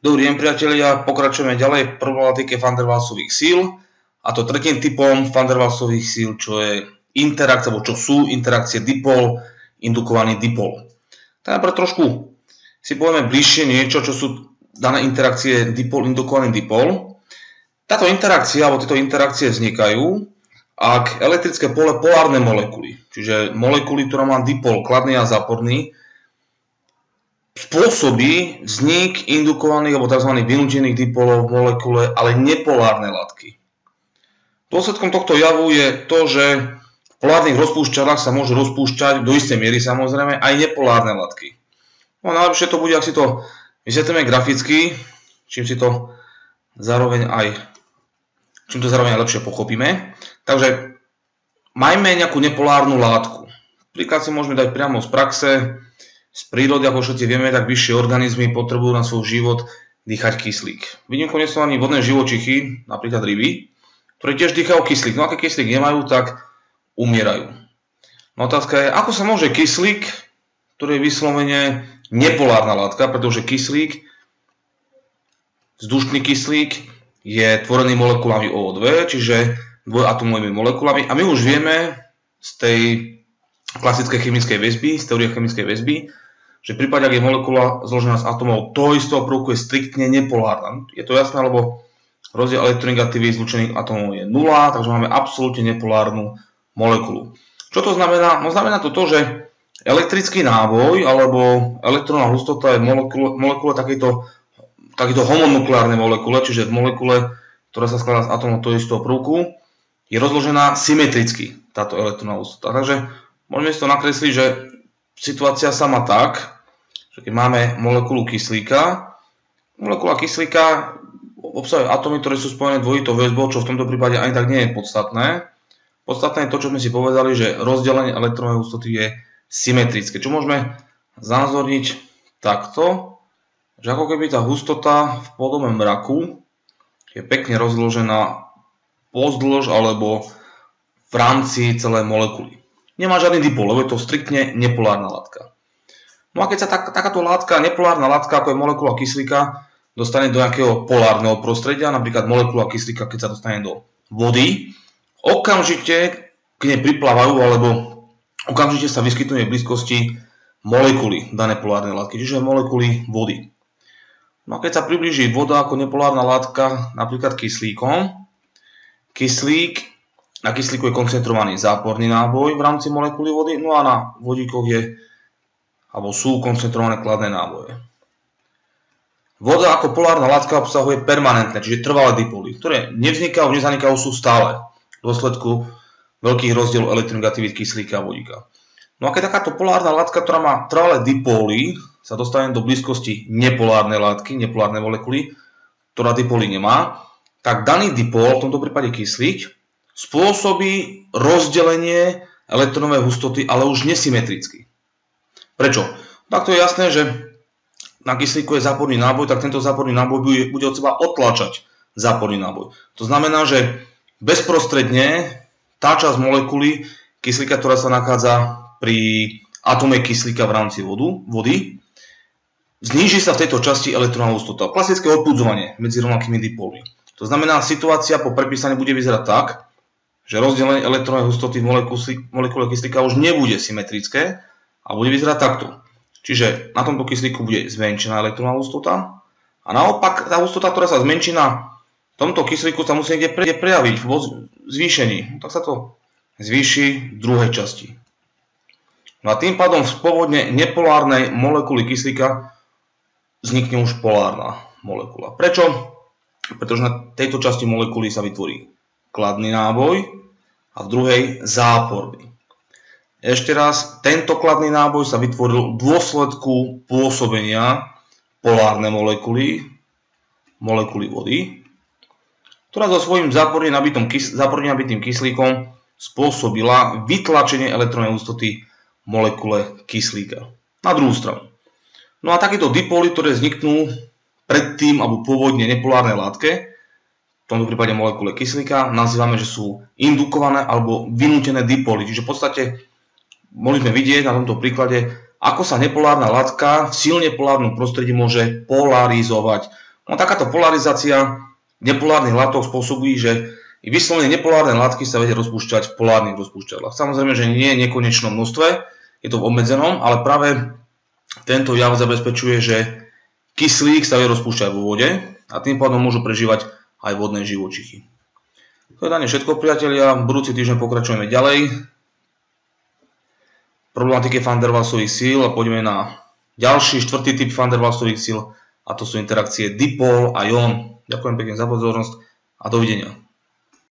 Dobrý deň priatelia, pokračujeme ďalej v problematike van der Waalsových síl a to tretím typom van der Waalsových síl, čo je interakcia, alebo čo sú interakcie dipol, indukovaný dipol. Tak najprv trošku si povieme bližšie niečo, čo sú dané interakcie dipol, indukovaný dipol. Táto interakcia, alebo tieto interakcie vznikajú, ak elektrické pole polárne molekuly, čiže molekuly, ktorá má dipol kladný a záporný, spôsobí vznik indukovaných alebo tzv. Vynútených dipolov v molekule, ale nepolárne látky. Dôsledkom tohto javu je to, že v polárnych rozpúšťadlách sa môžu rozpúšťať do istej miery samozrejme aj nepolárne látky. No a najlepšie to bude, ak si to vysvetlíme graficky, čím to zároveň aj lepšie pochopíme. Takže majme nejakú nepolárnu látku. Príklad si môžeme dať priamo z praxe. Z prírody, ako všetci vieme, tak vyššie organizmy potrebujú na svoj život dýchať kyslík. Výnimkou nie sú ani vodné živočichy, napríklad ryby, ktoré tiež dýchajú kyslík. No a keď kyslík nemajú, tak umierajú. No otázka je, ako sa môže kyslík, ktorý je vyslovene nepolárna látka, pretože kyslík, vzdušný kyslík, je tvorený molekulami O2, čiže dvojatomovými molekulami. A my už vieme z tej klasickej chemickej väzby, z teórie chemickej väzby, že v prípade, ak je molekula zložená z atómov toho istého prvku, je striktne nepolárna. Je to jasné, lebo rozdiel elektronegatívy zlúčených atómov je 0, takže máme absolútne nepolárnu molekulu. Čo to znamená? No znamená to, že elektrický náboj alebo elektrónna hustota je v molekule takéto homonukleárnej molekule, čiže v molekule, ktorá sa skladá z atómov toho istého prvku, je rozložená symetricky táto elektrónna hustota. Takže môžeme si to nakresliť, že situácia sa má tak, že keď máme molekulu kyslíka, molekula kyslíka obsahuje atómy, ktoré sú spojené dvojitou väzbou, čo v tomto prípade ani tak nie je podstatné. Podstatné je to, čo sme si povedali, že rozdelenie elektrónovej hustoty je symetrické. Čo môžeme znázorniť takto, že ako keby tá hustota v podobe mraku je pekne rozložená pozdĺž alebo v rámci celej molekuly. Nemá žiadny dipol, lebo je to striktne nepolárna látka. No a keď sa takáto látka, nepolárna látka, ako je molekula kyslíka, dostane do nejakého polárneho prostredia, napríklad molekula kyslíka, keď sa dostane do vody, okamžite k nej priplávajú, alebo okamžite sa vyskytnú v blízkosti molekuly danej polárnej látky, čiže molekuly vody. No a keď sa priblíži voda ako nepolárna látka napríklad kyslíkom, na kyslíku je koncentrovaný záporný náboj v rámci molekuly vody, no a na vodíkoch sú koncentrované kladné náboje. Voda ako polárna látka obsahuje permanentné, čiže trvalé dipoly, ktoré nevznikajú, nezanikajú, sú stále v dôsledku veľkých rozdielov elektronegativity kyslíka a vodíka. No a keď takáto polárna látka, ktorá má trvalé dipóly, sa dostane do blízkosti nepolárnej látky, nepolárnej molekuly, ktorá dipóly nemá, tak daný dipól, v tomto prípade kyslík, spôsobí rozdelenie elektrónovej hustoty, ale už nesymetricky. Prečo? Tak to je jasné, že na kyslíku je záporný náboj, tak tento záporný náboj bude od seba otlačať záporný náboj. To znamená, že bezprostredne tá časť molekuly kyslíka, ktorá sa nachádza pri atóme kyslíka v rámci vody, zníži sa v tejto časti elektrónová hustota. Klasické odpudzovanie medzi rovnakými dipolmi. To znamená, situácia po prepísaní bude vyzerať tak, že rozdelenie elektrónovej hustoty v molekule kyslíka už nebude symetrické a bude vyzerať takto. Čiže na tomto kyslíku bude zmenšená elektrónová hustota a naopak tá hustota, ktorá sa zmenší na tomto kyslíku, sa musí niekde prejaviť vo zvýšení. Tak sa to zvýši v druhej časti. No a tým pádom v pôvodne nepolárnej molekuly kyslíka vznikne už polárna molekula. Prečo? Pretože na tejto časti molekuly sa vytvorí kladný náboj a v druhej záporný. Ešte raz, tento kladný náboj sa vytvoril v dôsledku pôsobenia polárnej molekuly vody, ktorá so svojím záporne nabitým kyslíkom spôsobila vytlačenie elektrónovej hustoty molekule kyslíka. Na druhú stranu. No a takéto dipóly, ktoré vzniknú predtým alebo pôvodne nepolárnej látke, v tomto prípade molekule kyslíka, nazývame, že sú indukované alebo vynútené dipóly. Čiže v podstate mohli sme vidieť na tomto príklade, ako sa nepolárna látka v silne polárnom prostredí môže polarizovať. No takáto polarizácia nepolárnych látok spôsobí, že i vyslovene nepolárne látky sa vedia rozpúšťať v polárnych rozpúšťadlách. Samozrejme, že nie je v nekonečnom množstve, je to v obmedzenom, ale práve tento jav zabezpečuje, že kyslík sa vie rozpúšťať vo vode a tým pádom môžu prežívať aj vodné živočichy. To je dane všetko, priatelia. Budúci týždeň pokračujeme ďalej v problematike van der Waalsových síl a poďme na ďalší, štvrtý typ van der Waalsových síl a to sú interakcie dipol a ión. Ďakujem pekne za pozornosť a dovidenia.